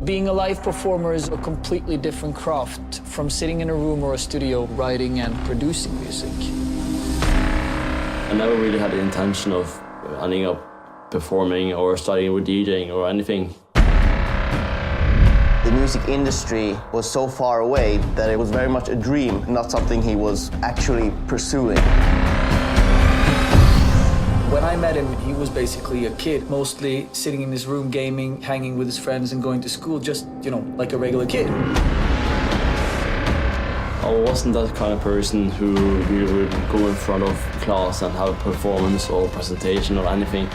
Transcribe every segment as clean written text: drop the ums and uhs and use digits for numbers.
Being a live performer is a completely different craft from sitting in a room or a studio writing and producing music. I never really had the intention of ending up performing or starting with DJing or anything. The music industry was so far away that it was very much a dream, not something he was actually pursuing. When I met him, he was basically a kid, mostly sitting in his room gaming, hanging with his friends and going to school, just, like a regular kid. I wasn't that kind of person who would go in front of class and have a performance or presentation or anything.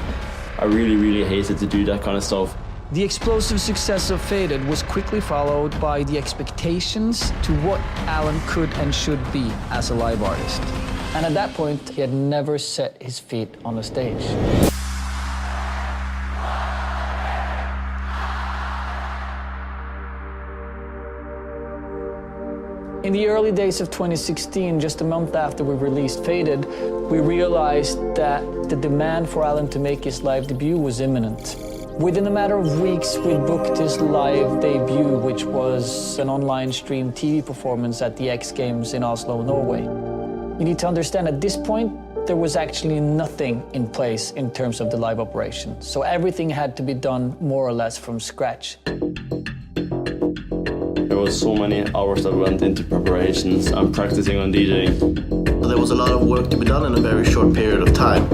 I really hated to do that kind of stuff. The explosive success of Faded was quickly followed by the expectations to what Alan could and should be as a live artist. And at that point, he had never set his feet on a stage. In the early days of 2016, just a month after we released Faded, we realized that the demand for Alan to make his live debut was imminent. Within a matter of weeks, we booked his live debut, which was an online streamed TV performance at the X Games in Oslo, Norway. You need to understand, at this point, there was actually nothing in place in terms of the live operation. So everything had to be done more or less from scratch. There was so many hours that went into preparations and practicing on DJing. There was a lot of work to be done in a very short period of time.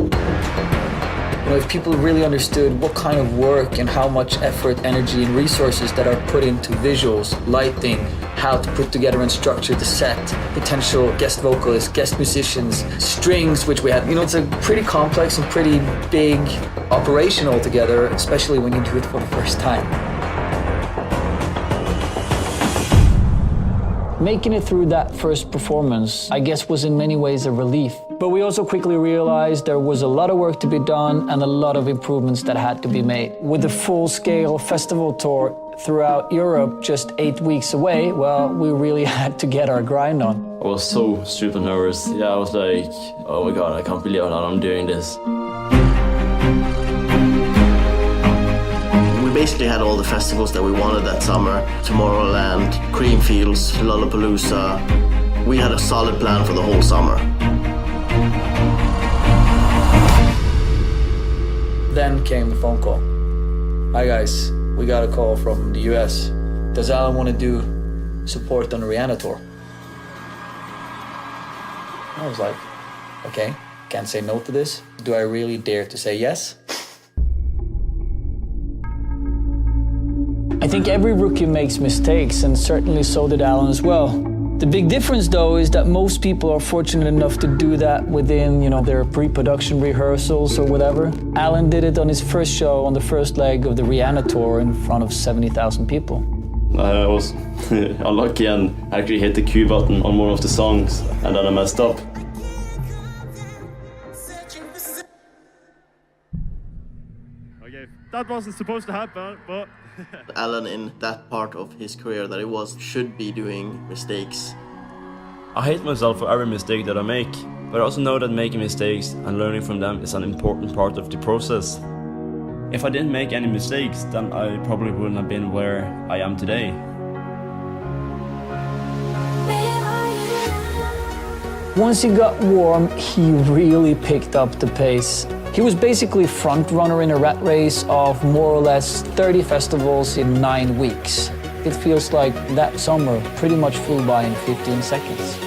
If people really understood what kind of work and how much effort, energy, and resources that are put into visuals, lighting, how to put together and structure the set, potential guest vocalists, guest musicians, strings, which we had, it's a pretty complex and pretty big operation altogether, especially when you do it for the first time. Making it through that first performance, I guess, was in many ways a relief. But we also quickly realized there was a lot of work to be done and a lot of improvements that had to be made. With the full-scale festival tour throughout Europe just 8 weeks away, well, we really had to get our grind on. I was so super nervous. Yeah, I was like, oh my God, I can't believe that I'm doing this. We basically had all the festivals that we wanted that summer. Tomorrowland, Creamfields, Lollapalooza. We had a solid plan for the whole summer. Then came the phone call. Hi guys, we got a call from the US. Does Alan want to do support on the Rihanna tour? I was like, okay, can't say no to this. Do I really dare to say yes? I think every rookie makes mistakes, and certainly so did Alan as well. The big difference, though, is that most people are fortunate enough to do that within, their pre-production rehearsals or whatever. Alan did it on his first show on the first leg of the Rihanna tour in front of 70,000 people. I was unlucky and actually hit the cue button on one of the songs, and then I messed up. Okay, that wasn't supposed to happen, but... Alan, in that part of his career that he should be doing mistakes. I hate myself for every mistake that I make, but I also know that making mistakes and learning from them is an important part of the process. If I didn't make any mistakes, then I probably wouldn't have been where I am today. Once he got warm, he really picked up the pace. He was basically front runner in a rat race of more or less 30 festivals in 9 weeks. It feels like that summer pretty much flew by in 15 seconds.